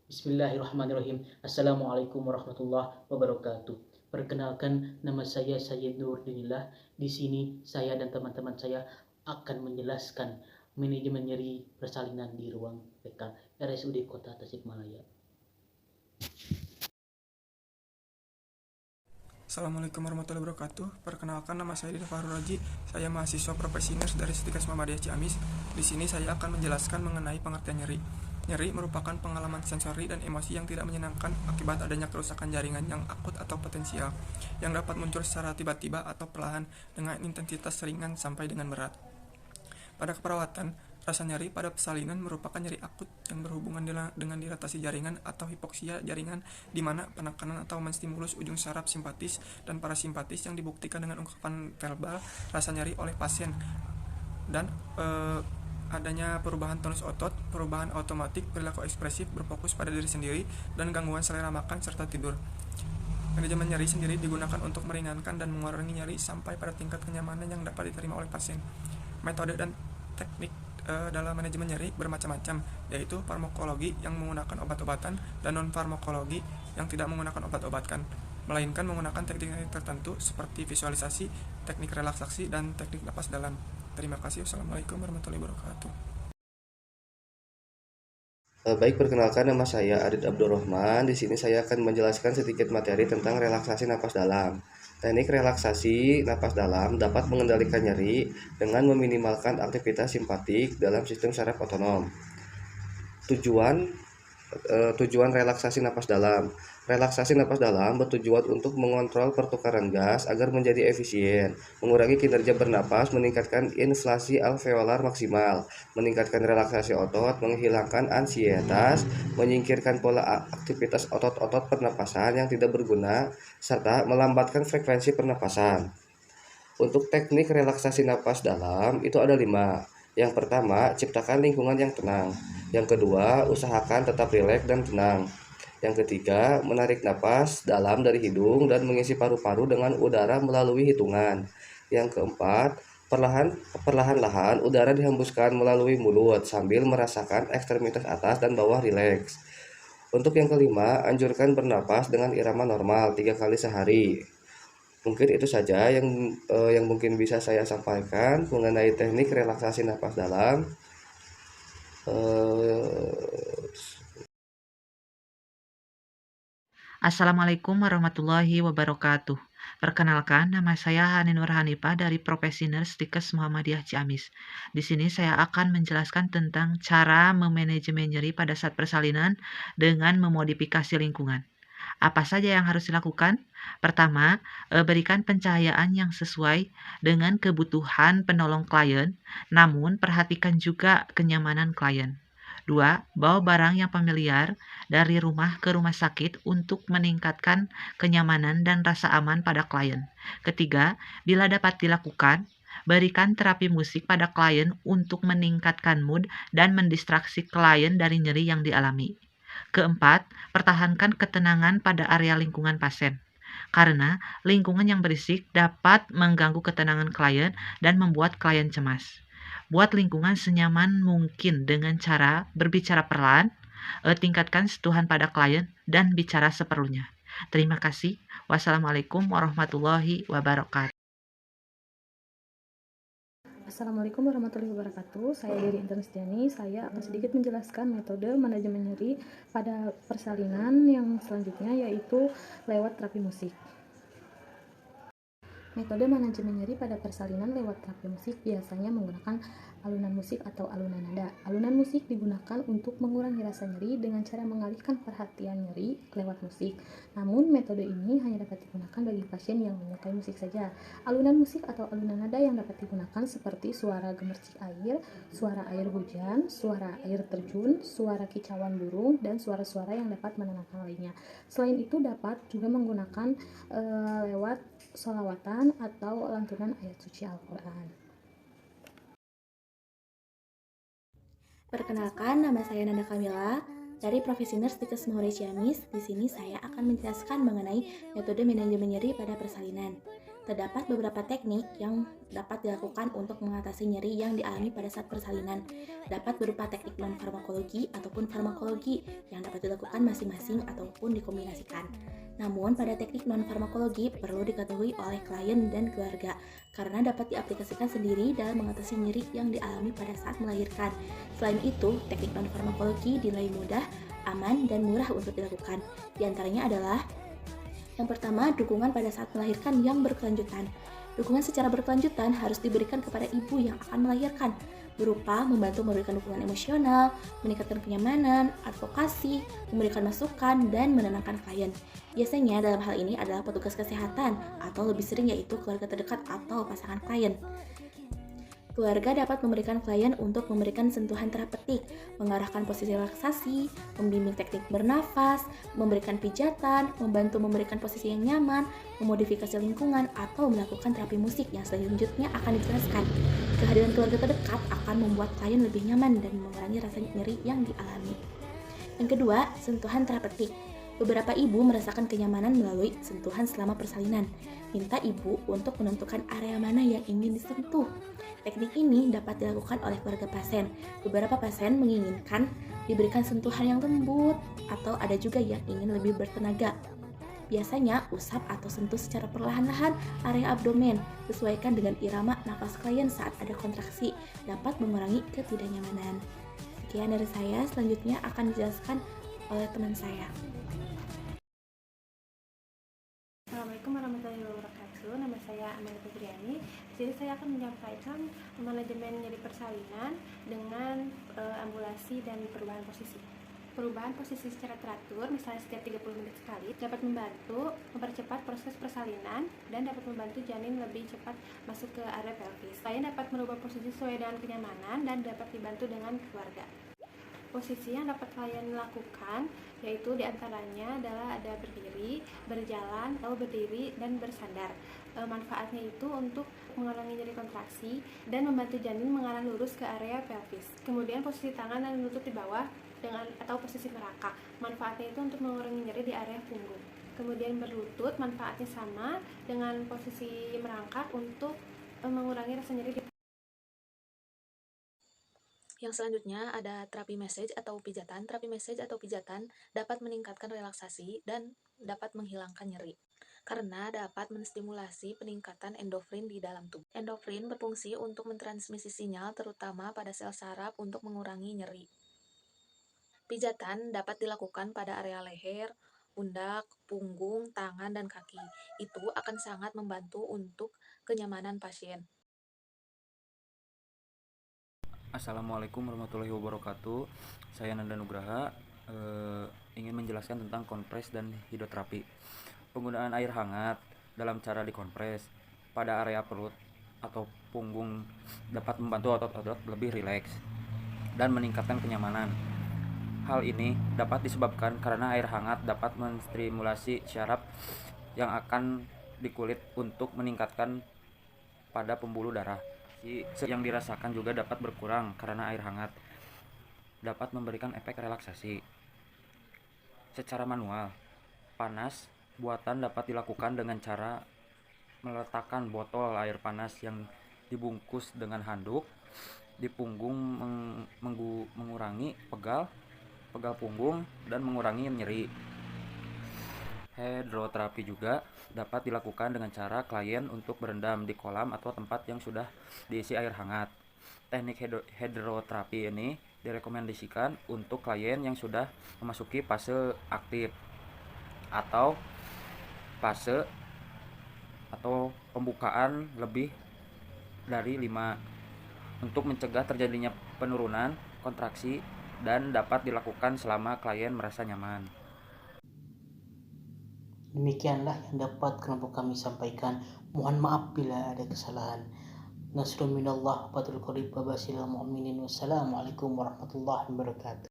Bismillahirrahmanirrahim. Assalamualaikum warahmatullahi wabarakatuh. Perkenalkan, nama saya Sayyid Nurdinillah. Di sini saya dan teman-teman saya akan menjelaskan manajemen nyeri persalinan di ruang PK RSUD Kota Tasikmalaya. Assalamualaikum warahmatullahi wabarakatuh. Perkenalkan, nama saya Dida Fahrul Raji. Saya mahasiswa profesi nurse dari Stikes Muhammadiyah Ciamis. Di sini saya akan menjelaskan mengenai pengertian nyeri. Nyeri merupakan pengalaman sensori dan emosi yang tidak menyenangkan akibat adanya kerusakan jaringan yang akut atau potensial, yang dapat muncul secara tiba-tiba atau perlahan dengan intensitas ringan sampai dengan berat. Pada keperawatan, rasa nyeri pada persalinan merupakan nyeri akut yang berhubungan dengan dilatasi jaringan atau hipoksia jaringan, di mana penekanan atau menstimulus ujung saraf simpatis dan parasimpatis yang dibuktikan dengan ungkapan verbal rasa nyeri oleh pasien, dan adanya perubahan tonus otot, perubahan otomatik, perilaku ekspresif, berfokus pada diri sendiri, dan gangguan selera makan serta tidur. Manajemen nyeri sendiri digunakan untuk meringankan dan mengurangi nyeri sampai pada tingkat kenyamanan yang dapat diterima oleh pasien. Metode dan teknik dalam manajemen nyeri bermacam-macam, yaitu farmakologi yang menggunakan obat-obatan dan non-farmakologi yang tidak menggunakan obat-obatan, melainkan menggunakan teknik tertentu seperti visualisasi, teknik relaksasi, dan teknik napas dalam. Terima kasih. Wassalamualaikum warahmatullahi wabarakatuh. Baik, perkenalkan nama saya Adit Abdurrahman. Di sini saya akan menjelaskan sedikit materi tentang relaksasi napas dalam. Teknik relaksasi napas dalam dapat mengendalikan nyeri dengan meminimalkan aktivitas simpatik dalam sistem saraf otonom. Tujuan relaksasi napas dalam. Relaksasi napas dalam bertujuan untuk mengontrol pertukaran gas agar menjadi efisien, mengurangi kinerja bernapas, meningkatkan inflasi alveolar maksimal, meningkatkan relaksasi otot, menghilangkan ansietas, menyingkirkan pola aktivitas otot-otot pernapasan yang tidak berguna, serta melambatkan frekuensi pernapasan. Untuk teknik relaksasi napas dalam itu ada 5. Yang pertama, ciptakan lingkungan yang tenang. Yang kedua, usahakan tetap rileks dan tenang. Yang ketiga, menarik napas dalam dari hidung dan mengisi paru-paru dengan udara melalui hitungan. Yang keempat, perlahan-lahan udara dihembuskan melalui mulut sambil merasakan ekstremitas atas dan bawah rileks. Untuk yang kelima, anjurkan bernapas dengan irama normal 3 kali sehari. Mungkin itu saja yang mungkin bisa saya sampaikan mengenai teknik relaksasi napas dalam. Assalamualaikum warahmatullahi wabarakatuh. Perkenalkan, nama saya Hani Nur Hanifah dari Profesi Nurse Stikes Muhammadiyah Ciamis. Di sini saya akan menjelaskan tentang cara memanajemen nyeri pada saat persalinan dengan memodifikasi lingkungan. Apa saja yang harus dilakukan? Pertama, berikan pencahayaan yang sesuai dengan kebutuhan penolong klien, namun perhatikan juga kenyamanan klien. 2. Bawa barang yang familiar dari rumah ke rumah sakit untuk meningkatkan kenyamanan dan rasa aman pada klien. Ketiga, bila dapat dilakukan, berikan terapi musik pada klien untuk meningkatkan mood dan mendistraksi klien dari nyeri yang dialami. Keempat, pertahankan ketenangan pada area lingkungan pasien, karena lingkungan yang berisik dapat mengganggu ketenangan klien dan membuat klien cemas. Buat lingkungan senyaman mungkin dengan cara berbicara perlahan, tingkatkan sentuhan pada klien, dan bicara seperlunya. Terima kasih. Wassalamualaikum warahmatullahi wabarakatuh. Assalamualaikum warahmatullahi wabarakatuh. Saya Diri Internistiani. Saya akan sedikit menjelaskan metode manajemen nyeri pada persalinan yang selanjutnya, yaitu lewat terapi musik. Metode manajemen nyeri pada persalinan lewat terapi musik biasanya menggunakan alunan musik atau alunan nada. Alunan musik digunakan untuk mengurangi rasa nyeri dengan cara mengalihkan perhatian nyeri lewat musik. Namun metode ini hanya dapat digunakan bagi pasien yang menyukai musik saja. Alunan musik atau alunan nada yang dapat digunakan seperti suara gemercik air, suara air hujan, suara air terjun, suara kicauan burung, dan suara-suara yang dapat menenangkan lainnya. Selain itu dapat juga menggunakan lewat sholawatan atau lantunan ayat suci Al-Quran. Perkenalkan, nama saya Nanda Kamila dari Profesi Nurse Stikes Muhammadiyah Ciamis. Di sini saya akan menjelaskan mengenai metode manajemen nyeri pada persalinan. Terdapat beberapa teknik yang dapat dilakukan untuk mengatasi nyeri yang dialami pada saat persalinan. Dapat berupa teknik non-farmakologi ataupun farmakologi yang dapat dilakukan masing-masing ataupun dikombinasikan. Namun, pada teknik non-farmakologi perlu diketahui oleh klien dan keluarga karena dapat diaplikasikan sendiri dalam mengatasi nyeri yang dialami pada saat melahirkan. Selain itu, teknik non-farmakologi dinilai mudah, aman, dan murah untuk dilakukan. Di antaranya adalah yang pertama, dukungan pada saat melahirkan yang berkelanjutan. Dukungan secara berkelanjutan harus diberikan kepada ibu yang akan melahirkan, berupa membantu memberikan dukungan emosional, meningkatkan kenyamanan, advokasi, memberikan masukan, dan menenangkan klien. Biasanya dalam hal ini adalah petugas kesehatan, atau lebih sering yaitu keluarga terdekat atau pasangan klien. Keluarga dapat memberikan klien untuk memberikan sentuhan terapeutik, mengarahkan posisi relaksasi, membimbing teknik bernafas, memberikan pijatan, membantu memberikan posisi yang nyaman, memodifikasi lingkungan, atau melakukan terapi musik yang selanjutnya akan dijelaskan. Kehadiran keluarga terdekat akan membuat klien lebih nyaman dan mengurangi rasa nyeri yang dialami. Yang kedua, sentuhan terapeutik. Beberapa ibu merasakan kenyamanan melalui sentuhan selama persalinan. Minta ibu untuk menentukan area mana yang ingin disentuh. Teknik ini dapat dilakukan oleh keluarga pasien. Beberapa pasien menginginkan diberikan sentuhan yang lembut, atau ada juga yang ingin lebih bertenaga. Biasanya, usap atau sentuh secara perlahan-lahan area abdomen, sesuaikan dengan irama nafas klien saat ada kontraksi, dapat mengurangi ketidaknyamanan. Sekian dari saya, selanjutnya akan dijelaskan oleh teman saya. Assalamualaikum warahmatullahi wabarakatuh. Nama saya Amelia Febriani. Jadi saya akan menyampaikan manajemen nyeri persalinan dengan ambulasi dan perubahan posisi. Perubahan posisi secara teratur, misalnya setiap 30 menit sekali, dapat membantu mempercepat proses persalinan dan dapat membantu janin lebih cepat masuk ke area pelvis. Klien dapat merubah posisi sesuai dengan kenyamanan dan dapat dibantu dengan keluarga. Posisi yang dapat klien lakukan yaitu diantaranya adalah ada berdiri, berjalan, atau berdiri dan bersandar. Manfaatnya itu untuk mengurangi nyeri kontraksi dan membantu janin mengarah lurus ke area pelvis. Kemudian posisi tangan dan lutut di bawah dengan atau posisi merangkak. Manfaatnya itu untuk mengurangi nyeri di area punggung. Kemudian berlutut, manfaatnya sama dengan posisi merangkak untuk mengurangi rasa nyeri di. Yang selanjutnya ada terapi massage atau pijatan. Terapi massage atau pijatan dapat meningkatkan relaksasi dan dapat menghilangkan nyeri karena dapat menstimulasi peningkatan endorfin di dalam tubuh. Endorfin berfungsi untuk mentransmisi sinyal terutama pada sel saraf untuk mengurangi nyeri. Pijatan dapat dilakukan pada area leher, pundak, punggung, tangan, dan kaki. Itu akan sangat membantu untuk kenyamanan pasien. Assalamualaikum warahmatullahi wabarakatuh. Saya Nanda Nugraha ingin menjelaskan tentang kompres dan hidroterapi. Penggunaan air hangat dalam cara dikompres pada area perut atau punggung dapat membantu otot-otot lebih rileks dan meningkatkan kenyamanan. Hal ini dapat disebabkan karena air hangat dapat menstimulasi syaraf yang akan di kulit untuk meningkatkan pada pembuluh darah. Yang dirasakan juga dapat berkurang karena air hangat dapat memberikan efek relaksasi. Secara manual, panas buatan dapat dilakukan dengan cara meletakkan botol air panas yang dibungkus dengan handuk di punggung mengurangi pegal punggung dan mengurangi nyeri. Hidroterapi juga dapat dilakukan dengan cara klien untuk berendam di kolam atau tempat yang sudah diisi air hangat. Teknik hidroterapi ini direkomendasikan untuk klien yang sudah memasuki fase aktif atau fase atau pembukaan lebih dari 5 untuk mencegah terjadinya penurunan kontraksi dan dapat dilakukan selama klien merasa nyaman. Demikianlah yang dapat kelompok kami sampaikan. Mohon maaf bila ada kesalahan. Nasrun minallah wa fadlul qarib wa basyiril mu'minin. Wassalamualaikum warahmatullahi wabarakatuh.